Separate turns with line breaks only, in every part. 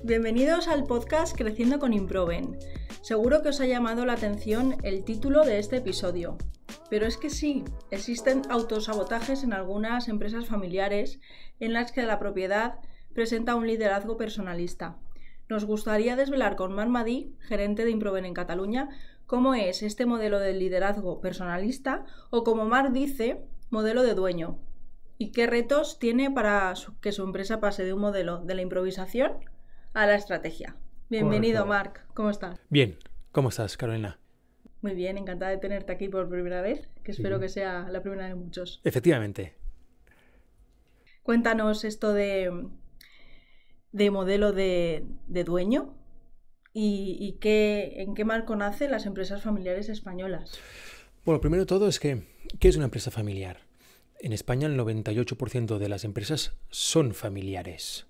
Bienvenidos al podcast Creciendo con Improven. Seguro que os ha llamado la atención el título de este episodio. Pero es que sí, existen autosabotajes en algunas empresas familiares en las que la propiedad presenta un liderazgo personalista. Nos gustaría desvelar con Marc Madí, gerente de Improven en Cataluña, cómo es este modelo de liderazgo personalista o, como Marc dice, modelo de dueño. ¿Y qué retos tiene para que su empresa pase de un modelo de la improvisación a la estrategia? Bienvenido, Marc. ¿Cómo estás?
Bien. ¿Cómo estás, Carolina?
Muy bien, encantada de tenerte aquí por primera vez, que espero que sea la primera de muchos.
Efectivamente.
Cuéntanos esto de modelo de dueño y en qué marco nacen las empresas familiares españolas.
Bueno, primero de todo es que, ¿qué es una empresa familiar? En España el 98% de las empresas son familiares.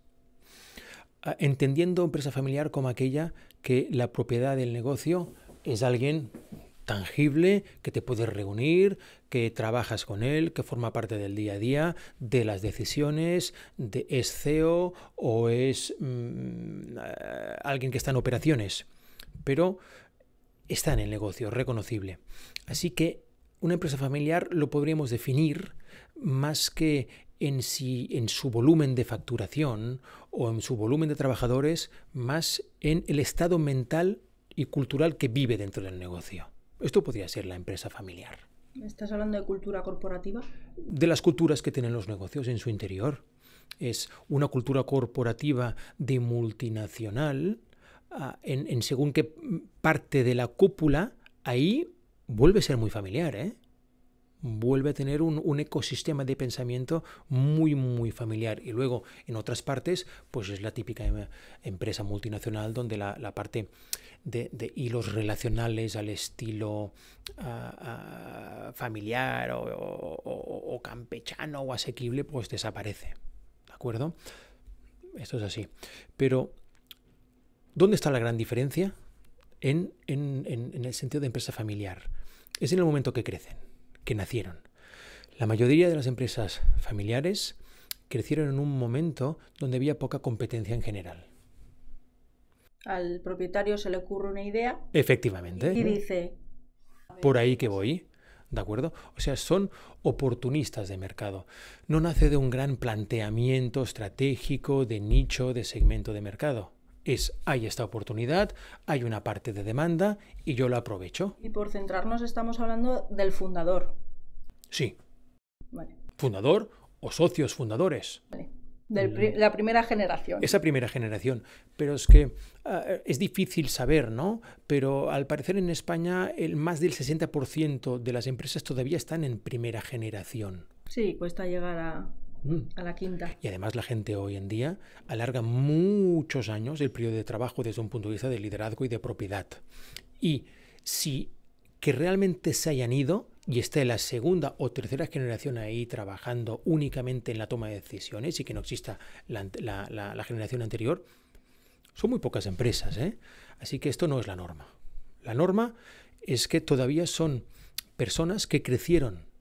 Entendiendo empresa familiar como aquella que la propiedad del negocio es alguien tangible, que te puedes reunir, que trabajas con él, que forma parte del día a día, de las decisiones, es CEO o es alguien que está en operaciones, pero está en el negocio, reconocible. Así que una empresa familiar lo podríamos definir más que en su volumen de facturación o en su volumen de trabajadores, más en el estado mental y cultural que vive dentro del negocio. Esto podría ser la empresa familiar.
¿Estás hablando de cultura corporativa?
De las culturas que tienen los negocios en su interior. Es una cultura corporativa de multinacional, en según qué parte de la cúpula, ahí vuelve a ser muy familiar, ¿eh? Vuelve a tener un ecosistema de pensamiento muy, muy familiar. Y luego, en otras partes, pues es la típica empresa multinacional donde la parte de hilos relacionales al estilo familiar o campechano o asequible, pues desaparece. ¿De acuerdo? Esto es así. Pero, ¿dónde está la gran diferencia? En el sentido de empresa familiar. Es en el momento que crecen, que nacieron. La mayoría de las empresas familiares crecieron en un momento donde había poca competencia en general.
Al propietario se le ocurre una idea.
Efectivamente.
Y dice:
por ahí que voy, ¿de acuerdo? O sea, son oportunistas de mercado. No nace de un gran planteamiento estratégico de nicho, de segmento de mercado. Hay esta oportunidad, hay una parte de demanda y yo la aprovecho.
Y por centrarnos estamos hablando del fundador.
Sí.
Vale.
Fundador o socios fundadores.
Vale. La primera generación.
Esa primera generación. Pero es que es difícil saber, ¿no? Pero al parecer en España más del 60% de las empresas todavía están en primera generación.
Sí, cuesta llegar a la quinta.
Y además la gente hoy en día alarga muchos años el periodo de trabajo desde un punto de vista de liderazgo y de propiedad. Y si que realmente se hayan ido y esté la segunda o tercera generación ahí trabajando únicamente en la toma de decisiones y que no exista la generación anterior, son muy pocas empresas, ¿eh? Así que esto no es la norma. La norma es que todavía son personas que crecieron.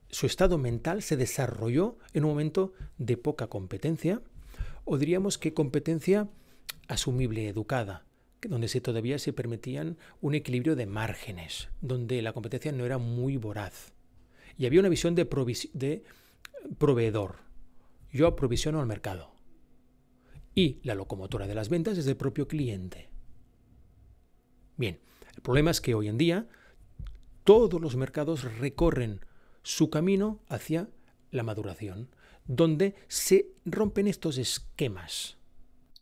Su estado mental se desarrolló en un momento de poca competencia, o diríamos que competencia asumible, educada, donde todavía se permitían un equilibrio de márgenes, donde la competencia no era muy voraz. Y había una visión de proveedor. Yo aprovisiono al mercado. Y la locomotora de las ventas es el propio cliente. Bien, el problema es que hoy en día todos los mercados recorren su camino hacia la maduración, donde se rompen estos esquemas.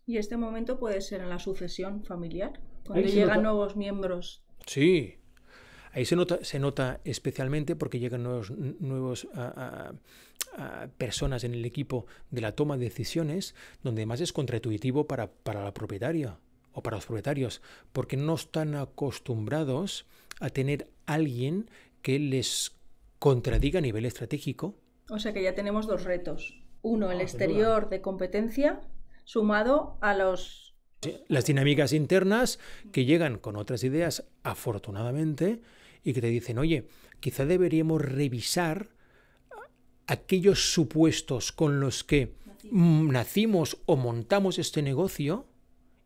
¿Y este momento puede ser en la sucesión familiar? Cuando llegan nuevos miembros.
Sí, ahí se nota especialmente porque llegan nuevos personas en el equipo de la toma de decisiones, donde además es contraintuitivo para la propietaria o para los propietarios, porque no están acostumbrados a tener alguien que les contradiga a nivel estratégico.
O sea que ya tenemos dos retos. Uno, el exterior de competencia, sumado a
las dinámicas internas que llegan con otras ideas, afortunadamente, y que te dicen, oye, quizá deberíamos revisar aquellos supuestos con los que nacimos o montamos este negocio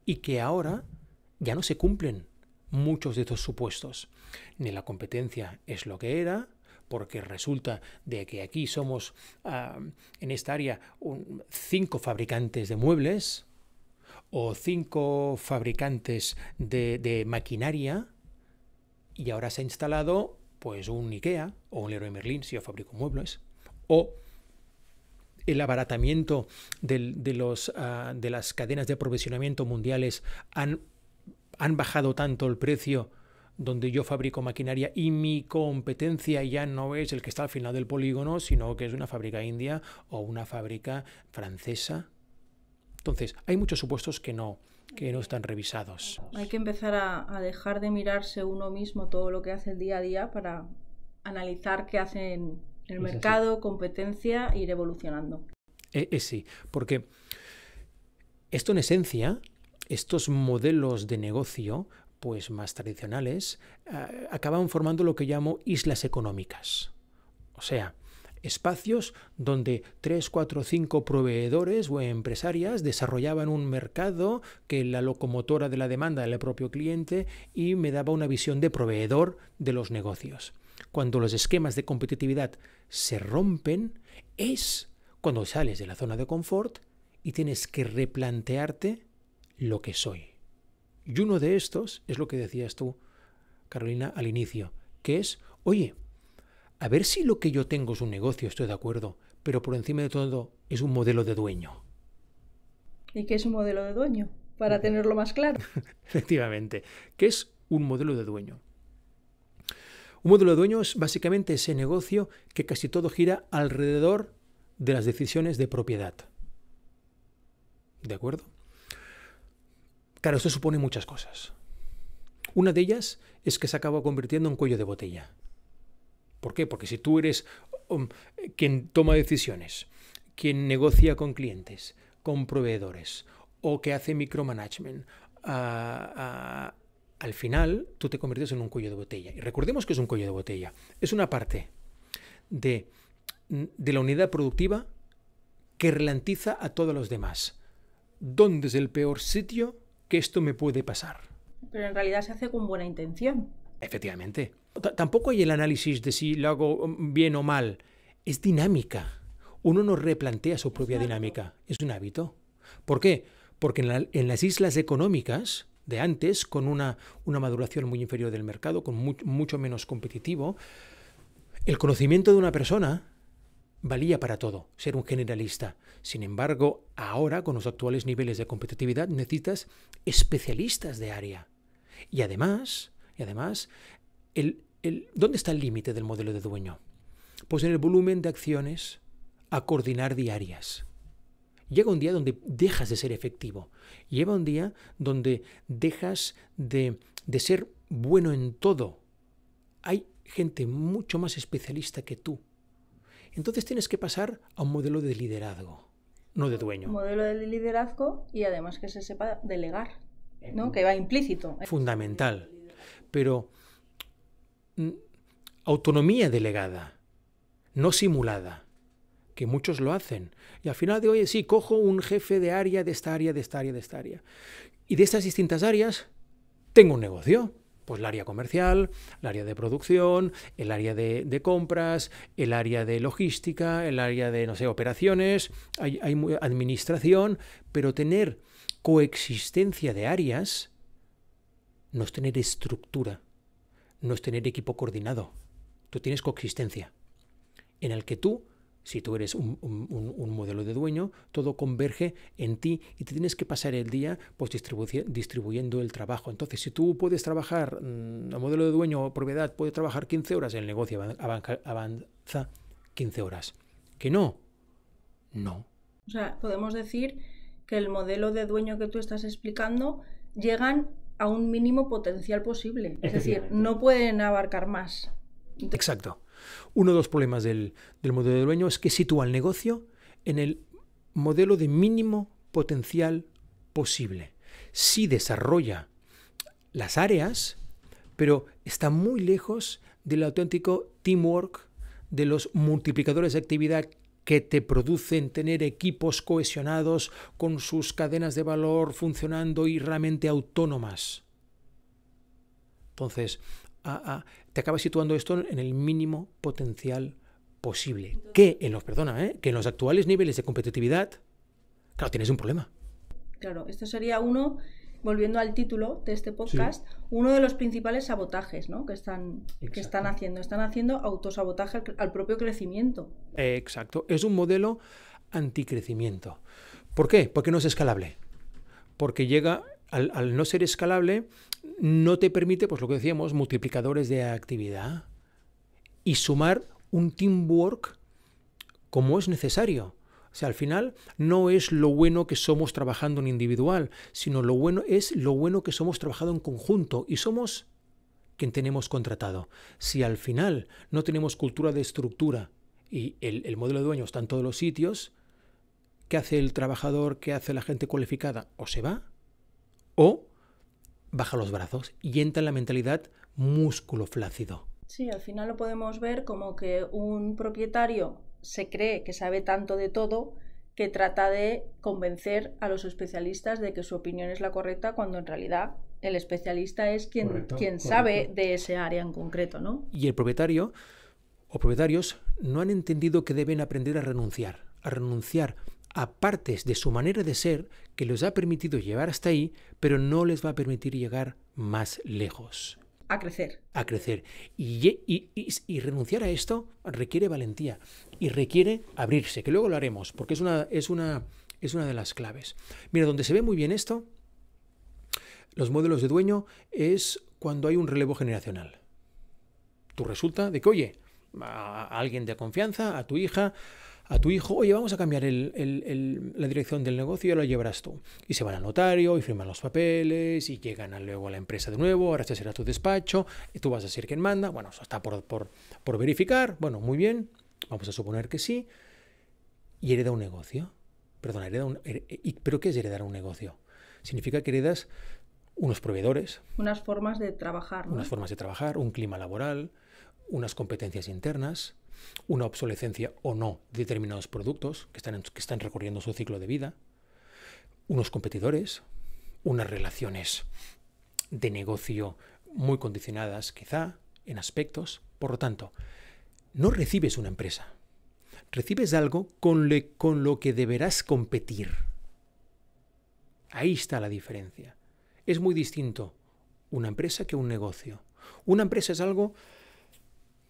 y que ahora ya no se cumplen muchos de estos supuestos. Ni la competencia es lo que era, porque resulta de que aquí somos, en esta área, 5 fabricantes de muebles o 5 fabricantes de maquinaria, y ahora se ha instalado pues un IKEA o un Leroy Merlin, si yo fabrico muebles, o el abaratamiento de las cadenas de aprovisionamiento mundiales han bajado tanto el precio donde yo fabrico maquinaria y mi competencia ya no es el que está al final del polígono, sino que es una fábrica india o una fábrica francesa. Entonces, hay muchos supuestos que no están revisados.
Hay que empezar a dejar de mirarse uno mismo todo lo que hace el día a día para analizar qué hace en el mercado, competencia, e ir evolucionando.
Sí, porque esto en esencia, estos modelos de negocio pues más tradicionales, acaban formando lo que llamo islas económicas. O sea, espacios donde 3, 4, 5 proveedores o empresarias desarrollaban un mercado que la locomotora de la demanda era el propio cliente y me daba una visión de proveedor de los negocios. Cuando los esquemas de competitividad se rompen, es cuando sales de la zona de confort y tienes que replantearte lo que soy. Y uno de estos es lo que decías tú, Carolina, al inicio, que es, oye, a ver si lo que yo tengo es un negocio, estoy de acuerdo, pero por encima de todo es un modelo de dueño.
¿Y qué es un modelo de dueño? Para tenerlo más claro.
Efectivamente, ¿qué es un modelo de dueño? Un modelo de dueño es básicamente ese negocio que casi todo gira alrededor de las decisiones de propiedad. ¿De acuerdo? Claro, esto supone muchas cosas. Una de ellas es que se acaba convirtiendo en cuello de botella. ¿Por qué? Porque si tú eres quien toma decisiones, quien negocia con clientes, con proveedores, o que hace micromanagement, al final tú te conviertes en un cuello de botella. Y recordemos que es un cuello de botella. Es una parte de la unidad productiva que ralentiza a todos los demás. ¿Dónde es el peor sitio que esto me puede pasar?
Pero en realidad se hace con buena intención.
Efectivamente. Tampoco hay el análisis de si lo hago bien o mal. Es dinámica. Uno no replantea su propia dinámica. Es un hábito. ¿Por qué? Porque en las islas económicas de antes, con una maduración muy inferior del mercado, con mucho menos competitivo, el conocimiento de una persona valía para todo, ser un generalista. Sin embargo, ahora, con los actuales niveles de competitividad, necesitas especialistas de área. Y además, ¿dónde está el límite del modelo de dueño? Pues en el volumen de acciones a coordinar diarias. Llega un día donde dejas de ser efectivo. Llega un día donde dejas de ser bueno en todo. Hay gente mucho más especialista que tú. Entonces tienes que pasar a un modelo de liderazgo, no de dueño.
Un modelo de liderazgo y además que se sepa delegar, ¿no? Que va implícito.
Fundamental. Pero autonomía delegada, no simulada, que muchos lo hacen. Y al final de hoy, sí, cojo un jefe de área, de esta área, de esta área, de esta área. Y de estas distintas áreas tengo un negocio. Pues el área comercial, el área de producción, el área de compras, el área de logística, el área de, operaciones, hay administración, pero tener coexistencia de áreas no es tener estructura, no es tener equipo coordinado. Tú tienes coexistencia, en el que tú, si tú eres un modelo de dueño, todo converge en ti y te tienes que pasar el día pues distribuyendo el trabajo. Entonces, si tú puedes trabajar, el modelo de dueño o propiedad puede trabajar 15 horas, el negocio avanza 15 horas. ¿Que no? No.
O sea, podemos decir que el modelo de dueño que tú estás explicando llegan a un mínimo potencial posible. Es decir, no pueden abarcar más.
Exacto. Uno de los problemas del modelo de dueño es que sitúa el negocio en el modelo de mínimo potencial posible. Sí desarrolla las áreas, pero está muy lejos del auténtico teamwork, de los multiplicadores de actividad que te producen tener equipos cohesionados con sus cadenas de valor funcionando y realmente autónomas. Entonces, te acabas situando esto en el mínimo potencial posible. Que en los actuales niveles de competitividad, claro, tienes un problema.
Claro, esto sería volviendo al título de este podcast, sí, uno de los principales sabotajes, ¿no?, que están haciendo. Están haciendo autosabotaje al propio crecimiento.
Exacto. Es un modelo anticrecimiento. ¿Por qué? Porque no es escalable. Porque al no ser escalable, no te permite, pues lo que decíamos, multiplicadores de actividad y sumar un teamwork como es necesario. O sea, al final no es lo bueno que somos trabajando en individual, sino lo bueno que somos trabajando en conjunto y somos quien tenemos contratado. Si al final no tenemos cultura de estructura y el modelo de dueño está en todos los sitios, ¿qué hace el trabajador? ¿Qué hace la gente cualificada? O se va o baja los brazos y entra en la mentalidad músculo flácido.
Sí, al final lo podemos ver como que un propietario se cree que sabe tanto de todo que trata de convencer a los especialistas de que su opinión es la correcta, cuando en realidad el especialista es quien sabe de ese área en concreto, ¿no?
Y el propietario o propietarios no han entendido que deben aprender a renunciar a partes de su manera de ser que les ha permitido llegar hasta ahí, pero no les va a permitir llegar más lejos.
A crecer.
Y renunciar a esto requiere valentía y requiere abrirse, que luego lo haremos, porque es una de las claves. Mira, donde se ve muy bien esto, los modelos de dueño, es cuando hay un relevo generacional. Tú resulta de que, oye, a alguien de confianza, a tu hija, a tu hijo, oye, vamos a cambiar la dirección del negocio y lo llevarás tú. Y se van al notario y firman los papeles y llegan luego a la empresa de nuevo, ahora este será tu despacho, y tú vas a ser quien manda. Bueno, eso está por verificar. Bueno, muy bien, vamos a suponer que sí. Y hereda un negocio. Perdona, ¿pero qué es heredar un negocio? Significa que heredas unos proveedores.
Unas formas de trabajar, ¿no?
Unas formas de trabajar, un clima laboral, unas competencias internas, una obsolescencia o no de determinados productos que están recorriendo su ciclo de vida, unos competidores, unas relaciones de negocio muy condicionadas quizá en aspectos. Por lo tanto, no recibes una empresa, recibes algo con lo que deberás competir. Ahí está la diferencia. Es muy distinto una empresa que un negocio. Una empresa es algo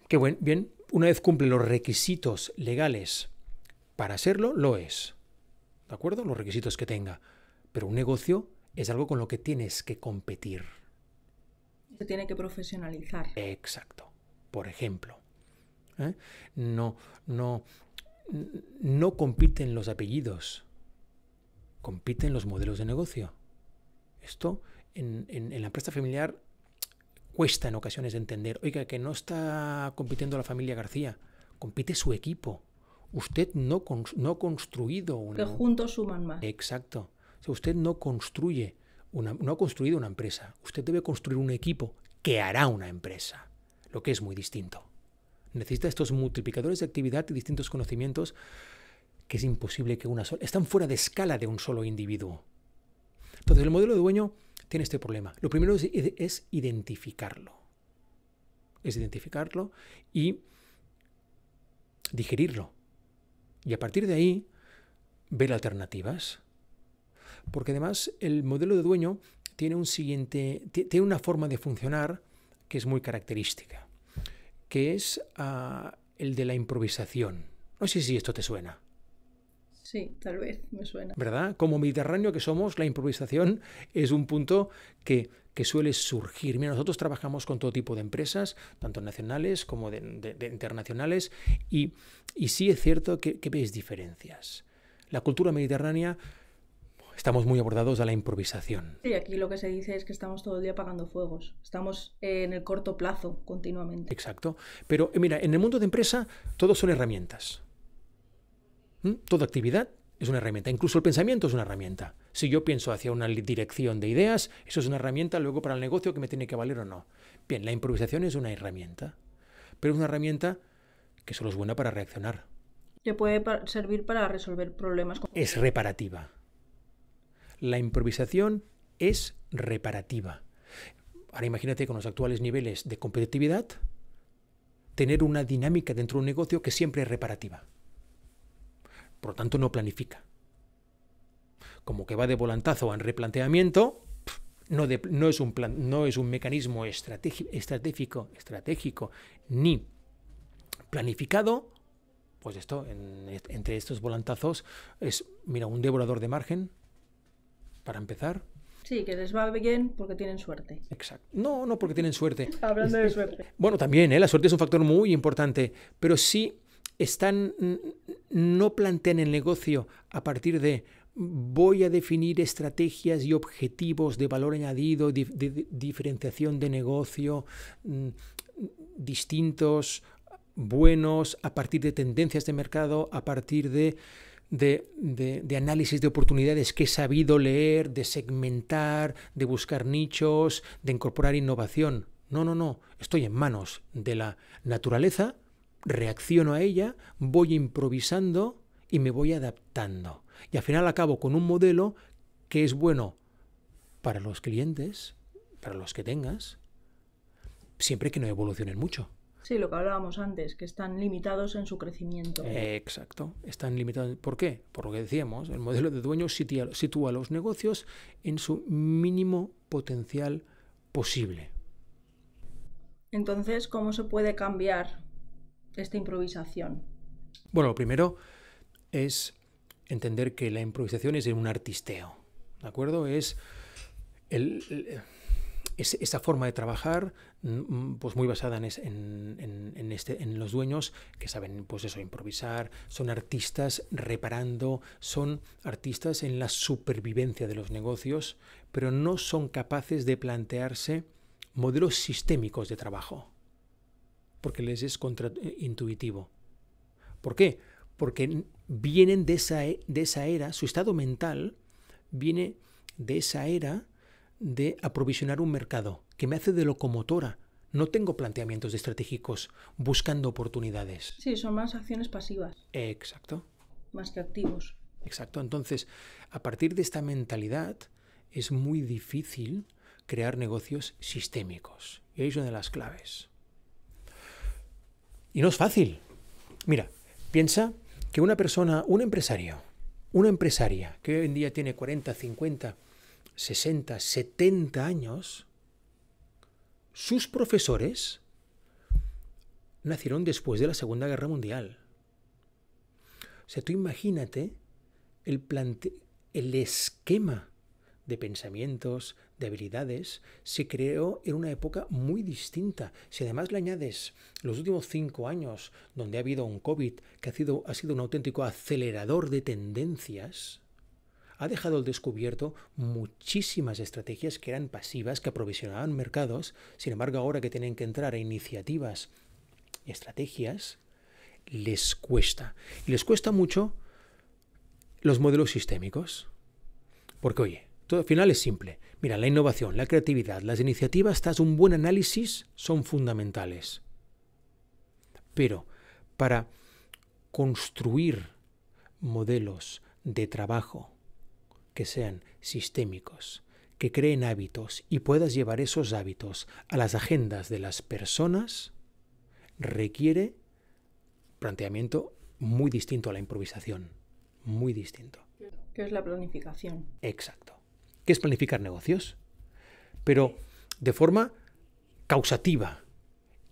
que, bien, una vez cumple los requisitos legales para serlo, lo es. ¿De acuerdo? Los requisitos que tenga. Pero un negocio es algo con lo que tienes que competir.
Se tiene que profesionalizar.
Exacto. Por ejemplo, no compiten los apellidos, compiten los modelos de negocio. Esto en la empresa familiar cuesta en ocasiones entender. Oiga, que no está compitiendo la familia García, compite su equipo. Usted no ha construido una...
Que juntos suman más.
Exacto. O sea, usted no ha construido una empresa. Usted debe construir un equipo que hará una empresa, lo que es muy distinto. Necesita estos multiplicadores de actividad y distintos conocimientos que es imposible que una sola... Están fuera de escala de un solo individuo. Entonces, el modelo de dueño tiene este problema. Lo primero es identificarlo. Es identificarlo y digerirlo. Y a partir de ahí, ver alternativas. Porque además el modelo de dueño tiene una forma de funcionar que es muy característica, que es el de la improvisación. No sé si esto te suena.
Sí, tal vez me suena.
¿Verdad? Como mediterráneo que somos, la improvisación es un punto que suele surgir. Mira, nosotros trabajamos con todo tipo de empresas, tanto nacionales como de internacionales, y sí es cierto que ves diferencias. La cultura mediterránea, estamos muy abordados a la improvisación.
Sí, aquí lo que se dice es que estamos todo el día apagando fuegos. Estamos en el corto plazo continuamente.
Exacto. Pero mira, en el mundo de empresa, todo son herramientas. Toda actividad es una herramienta, incluso el pensamiento es una herramienta. Si yo pienso hacia una dirección de ideas, eso es una herramienta luego para el negocio que me tiene que valer o no. Bien, la improvisación es una herramienta, pero es una herramienta que solo es buena para reaccionar.
Que puede servir para resolver problemas.
Es reparativa. La improvisación es reparativa. Ahora imagínate con los actuales niveles de competitividad, tener una dinámica dentro de un negocio que siempre es reparativa. Por lo tanto, no planifica. Como que va de volantazo en replanteamiento, no es un mecanismo estratégico ni planificado. Pues esto, entre estos volantazos, es, mira, un devorador de margen, para empezar.
Sí, que les va bien porque tienen suerte.
Exacto. No porque tienen suerte.
Hablando de suerte.
Bueno, también, la suerte es un factor muy importante, pero sí no plantean el negocio a partir de voy a definir estrategias y objetivos de valor añadido, de diferenciación de negocio, distintos, buenos, a partir de tendencias de mercado, a partir de análisis de oportunidades que he sabido leer, de segmentar, de buscar nichos, de incorporar innovación. No. Estoy en manos de la naturaleza, reacciono a ella, voy improvisando y me voy adaptando. Y al final acabo con un modelo que es bueno para los clientes, para los que tengas, siempre que no evolucionen mucho.
Sí, lo que hablábamos antes, que están limitados en su crecimiento.
Exacto, están limitados. ¿Por qué? Por lo que decíamos, el modelo de dueños sitúa los negocios en su mínimo potencial posible.
Entonces, ¿cómo se puede cambiar esta improvisación?
Bueno, lo primero es entender que la improvisación es un artisteo, ¿de acuerdo? Es esa forma de trabajar, pues muy basada en los dueños que saben, pues eso, improvisar, son artistas reparando, son artistas en la supervivencia de los negocios, pero no son capaces de plantearse modelos sistémicos de trabajo, porque les es contraintuitivo. ¿Por qué? Porque vienen de esa era, su estado mental viene de esa era de aprovisionar un mercado que me hace de locomotora. No tengo planteamientos estratégicos buscando oportunidades.
Sí, son más acciones pasivas.
Exacto.
Más que activos.
Exacto. Entonces, a partir de esta mentalidad es muy difícil crear negocios sistémicos. Y ahí es una de las claves. Y no es fácil. Mira, piensa que una empresaria que hoy en día tiene 40, 50, 60, 70 años, sus profesores nacieron después de la Segunda Guerra Mundial. O sea, tú imagínate el esquema de pensamientos, de habilidades, se creó en una época muy distinta. Si además le añades los últimos 5 años, donde ha habido un COVID que ha sido un auténtico acelerador de tendencias, ha dejado al descubierto muchísimas estrategias que eran pasivas, que aprovisionaban mercados. Sin embargo, ahora que tienen que entrar a iniciativas y estrategias, les cuesta. Y les cuesta mucho los modelos sistémicos. Porque, oye, todo al final es simple. Mira, la innovación, la creatividad, las iniciativas, tras un buen análisis, son fundamentales. Pero para construir modelos de trabajo que sean sistémicos, que creen hábitos y puedas llevar esos hábitos a las agendas de las personas, requiere planteamiento muy distinto a la improvisación. Muy distinto.
¿Qué es la planificación?
Exacto. ¿Qué es planificar negocios? Pero de forma causativa,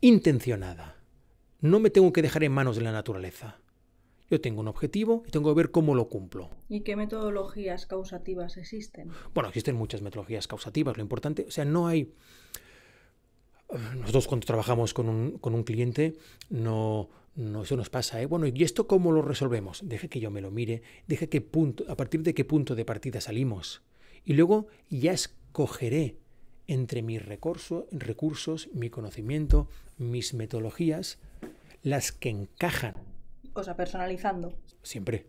intencionada. No me tengo que dejar en manos de la naturaleza. Yo tengo un objetivo y tengo que ver cómo lo cumplo.
¿Y qué metodologías causativas existen?
Bueno, existen muchas metodologías causativas. Lo importante, o sea, no hay... Nosotros cuando trabajamos con un cliente, no eso nos pasa, Bueno, ¿y esto cómo lo resolvemos? Deje que yo me lo mire, a partir de qué punto de partida salimos. Y luego ya escogeré entre mis recursos, mi conocimiento, mis metodologías, las que encajan.
O sea, personalizando.
Siempre,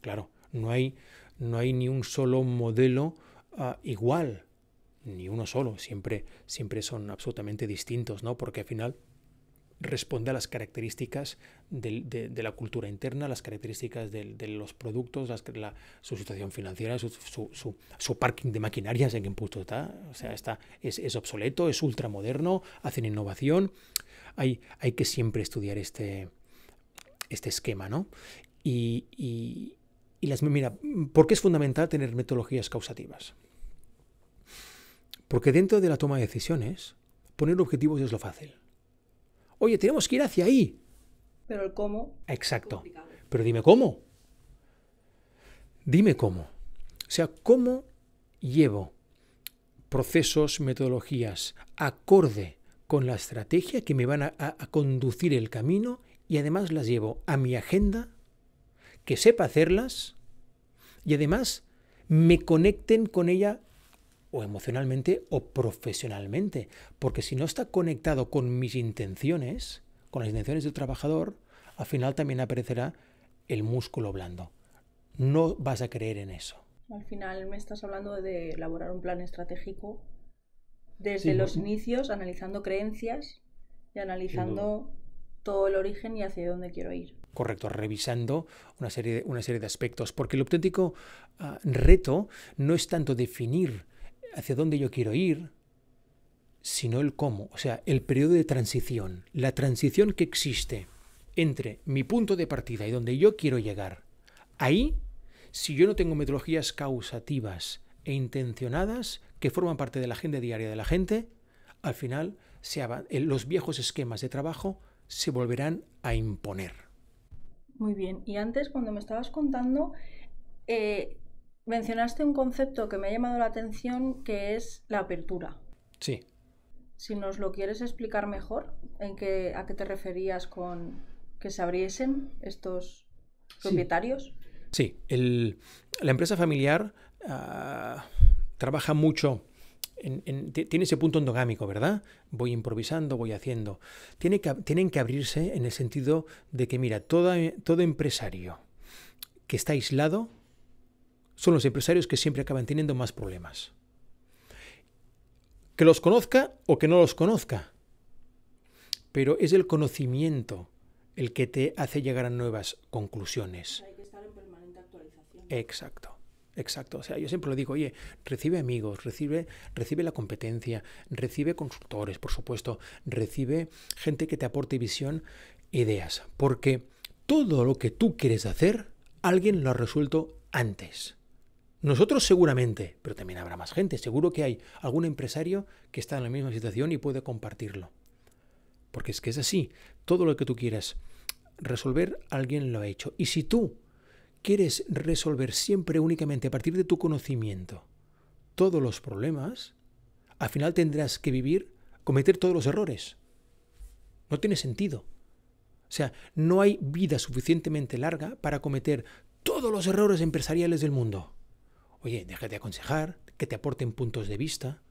claro. No hay ni un solo modelo igual, ni uno solo. Siempre son absolutamente distintos, ¿no? Porque al final responde a las características de la cultura interna, las características de los productos, su situación financiera, su parking de maquinarias, en qué punto está. O sea, es obsoleto, es ultramoderno, hacen innovación. Hay que siempre estudiar este esquema, ¿no? Mira, ¿por qué es fundamental tener metodologías causativas? Porque dentro de la toma de decisiones, poner objetivos es lo fácil. Oye, tenemos que ir hacia ahí.
Pero el cómo...
Exacto. Pero dime cómo. Dime cómo. O sea, ¿cómo llevo procesos, metodologías acorde con la estrategia que me van a conducir el camino y además las llevo a mi agenda, que sepa hacerlas y además me conecten con ella o emocionalmente o profesionalmente? Porque si no está conectado con mis intenciones, con las intenciones del trabajador, al final también aparecerá el músculo blando. No vas a creer en eso.
Al final me estás hablando de elaborar un plan estratégico desde los inicios, analizando creencias y analizando todo el origen y hacia dónde quiero ir.
Correcto, revisando una serie de aspectos, porque el auténtico reto no es tanto definir hacia dónde yo quiero ir, sino el cómo. O sea, el periodo de transición, la transición que existe entre mi punto de partida y donde yo quiero llegar. Ahí, si yo no tengo metodologías causativas e intencionadas que forman parte de la agenda diaria de la gente, al final los viejos esquemas de trabajo se volverán a imponer.
Muy bien. Y antes, cuando me estabas contando, mencionaste un concepto que me ha llamado la atención, que es la apertura.
Sí.
Si nos lo quieres explicar mejor, ¿a qué te referías con que se abriesen estos propietarios?
Sí. La empresa familiar trabaja mucho, tiene ese punto endogámico, ¿verdad? Voy improvisando, voy haciendo. Tienen que abrirse en el sentido de que, mira, todo empresario que está aislado son los empresarios que siempre acaban teniendo más problemas. Que los conozca o que no los conozca. Pero es el conocimiento el que te hace llegar a nuevas conclusiones.
Hay que estar en permanente actualización.
Exacto. O sea, yo siempre lo digo, oye, recibe amigos, recibe la competencia, recibe consultores, por supuesto, recibe gente que te aporte visión, ideas. Porque todo lo que tú quieres hacer, alguien lo ha resuelto antes. Nosotros seguramente, pero también habrá más gente. Seguro que hay algún empresario que está en la misma situación y puede compartirlo. Porque es que es así. Todo lo que tú quieras resolver, alguien lo ha hecho. Y si tú quieres resolver siempre únicamente a partir de tu conocimiento todos los problemas, al final tendrás que cometer todos los errores. No tiene sentido. O sea, no hay vida suficientemente larga para cometer todos los errores empresariales del mundo. Oye, déjate aconsejar, que te aporten puntos de vista.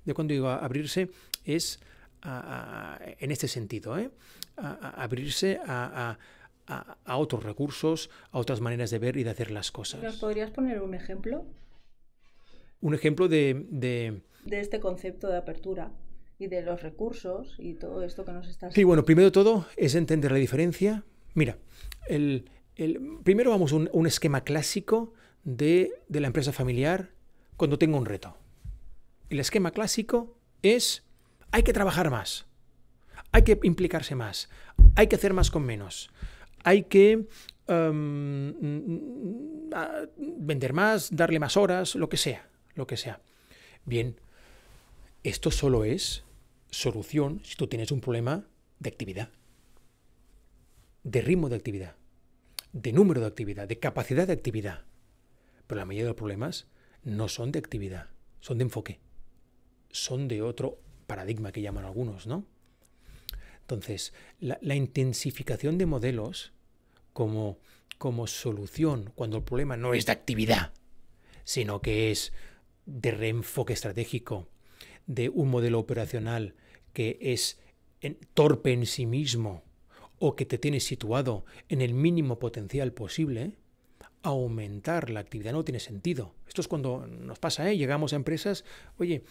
Yo cuando digo abrirse es en este sentido, abrirse a otros recursos, a otras maneras de ver y de hacer las cosas.
¿Nos podrías poner un ejemplo?
Un ejemplo de
este concepto de apertura y de los recursos y todo esto que nos estás...
Sí, bueno, primero de todo es entender la diferencia. Mira, primero vamos a un esquema clásico de la empresa familiar cuando tengo un reto. El esquema clásico es: hay que trabajar más, hay que implicarse más, hay que hacer más con menos, hay que vender más, darle más horas, lo que sea. Bien, esto solo es solución si tú tienes un problema de actividad, de ritmo de actividad, de número de actividad, de capacidad de actividad. Pero la mayoría de los problemas no son de actividad, son de enfoque, son de otro paradigma que llaman algunos, ¿no? Entonces, la intensificación de modelos como solución cuando el problema no es de actividad, sino que es de reenfoque estratégico, de un modelo operacional que es torpe en sí mismo o que te tiene situado en el mínimo potencial posible, aumentar la actividad no tiene sentido. Esto es cuando nos pasa, llegamos a empresas, oye,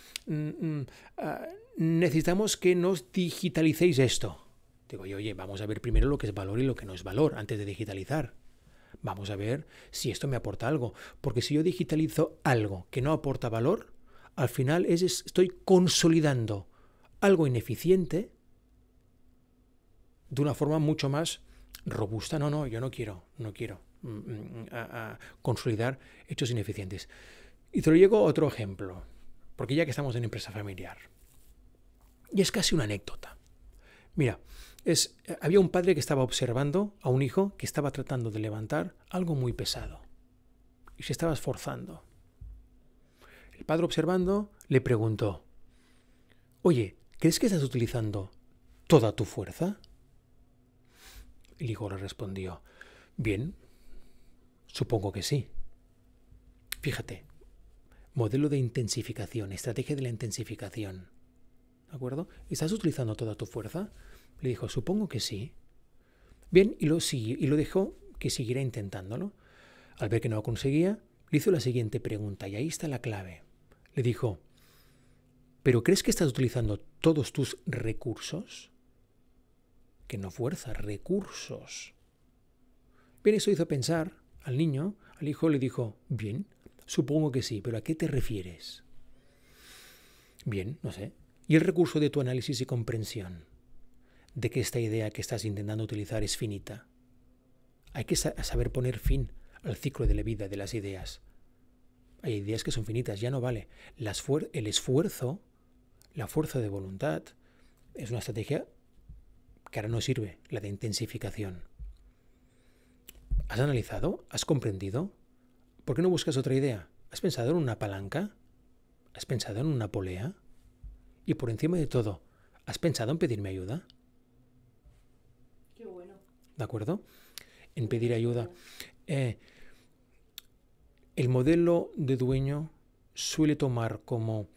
necesitamos que nos digitalicéis esto. Digo, oye, vamos a ver primero lo que es valor y lo que no es valor antes de digitalizar. Vamos a ver si esto me aporta algo. Porque si yo digitalizo algo que no aporta valor, al final estoy consolidando algo ineficiente de una forma mucho más robusta. No, yo no quiero consolidar hechos ineficientes. Y te lo llevo a otro ejemplo, porque ya que estamos en empresa familiar, y es casi una anécdota. Mira, había un padre que estaba observando a un hijo que estaba tratando de levantar algo muy pesado y se estaba esforzando. El padre, observando, le preguntó: oye, ¿crees que estás utilizando toda tu fuerza? El hijo le respondió: bien, supongo que sí. Fíjate, modelo de intensificación, estrategia de la intensificación. ¿De acuerdo? ¿Estás utilizando toda tu fuerza? Le dijo: supongo que sí. Bien, y lo dejó que siguiera intentándolo. Al ver que no lo conseguía, le hizo la siguiente pregunta, y ahí está la clave. Le dijo: ¿pero crees que estás utilizando todos tus recursos? Que no fuerza, recursos. Bien, eso hizo pensar al niño. Al hijo le dijo: bien, supongo que sí, pero ¿a qué te refieres? Bien, no sé. ¿Y el recurso de tu análisis y comprensión de que esta idea que estás intentando utilizar es finita? Hay que saber poner fin al ciclo de la vida de las ideas. Hay ideas que son finitas, ya no vale. El esfuerzo, la fuerza de voluntad, es una estrategia que ahora no sirve, la de intensificación. ¿Has analizado? ¿Has comprendido? ¿Por qué no buscas otra idea? ¿Has pensado en una palanca? ¿Has pensado en una polea? Y por encima de todo, ¿has pensado en pedirme ayuda?
Qué bueno.
¿De acuerdo? En pedir ayuda. El modelo de dueño suele tomar como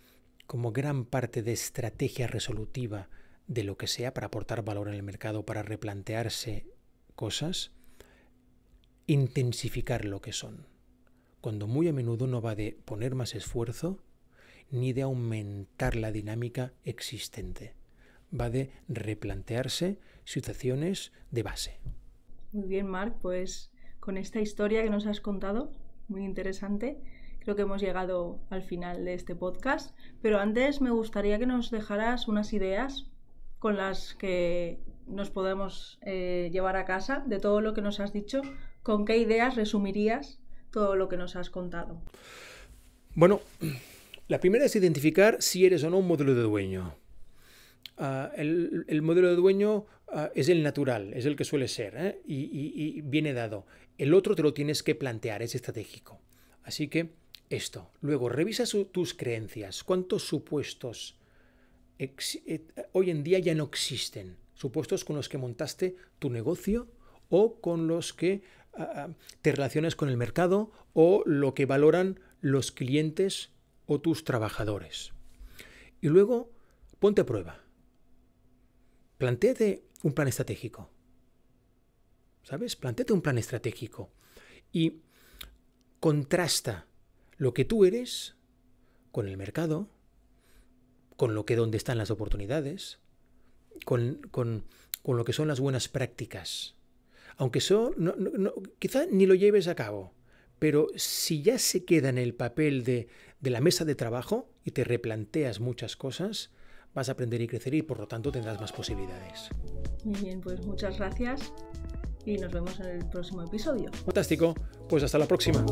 gran parte de estrategia resolutiva de lo que sea para aportar valor en el mercado, para replantearse cosas, intensificar lo que son. Cuando muy a menudo no va de poner más esfuerzo ni de aumentar la dinámica existente. Va de replantearse situaciones de base.
Muy bien, Marc, pues con esta historia que nos has contado, muy interesante, creo que hemos llegado al final de este podcast, pero antes me gustaría que nos dejaras unas ideas con las que nos podemos llevar a casa de todo lo que nos has dicho. ¿Con qué ideas resumirías todo lo que nos has contado?
Bueno, la primera es identificar si eres o no un modelo de dueño. El modelo de dueño es el natural, es el que suele ser, y viene dado. El otro te lo tienes que plantear, es estratégico. Así que esto. Luego, revisa tus creencias. ¿Cuántos supuestos hoy en día ya no existen? Supuestos con los que montaste tu negocio o con los que te relacionas con el mercado o lo que valoran los clientes o tus trabajadores. Y luego, ponte a prueba. Plantéate un plan estratégico. ¿Sabes? Plantéate un plan estratégico y contrasta lo que tú eres con el mercado, con dónde están las oportunidades, con lo que son las buenas prácticas. Aunque eso quizá ni lo lleves a cabo, pero si ya se queda en el papel de la mesa de trabajo y te replanteas muchas cosas, vas a aprender y crecer y por lo tanto tendrás más posibilidades.
Muy bien, pues muchas gracias y nos vemos en el próximo episodio.
Fantástico, pues hasta la próxima.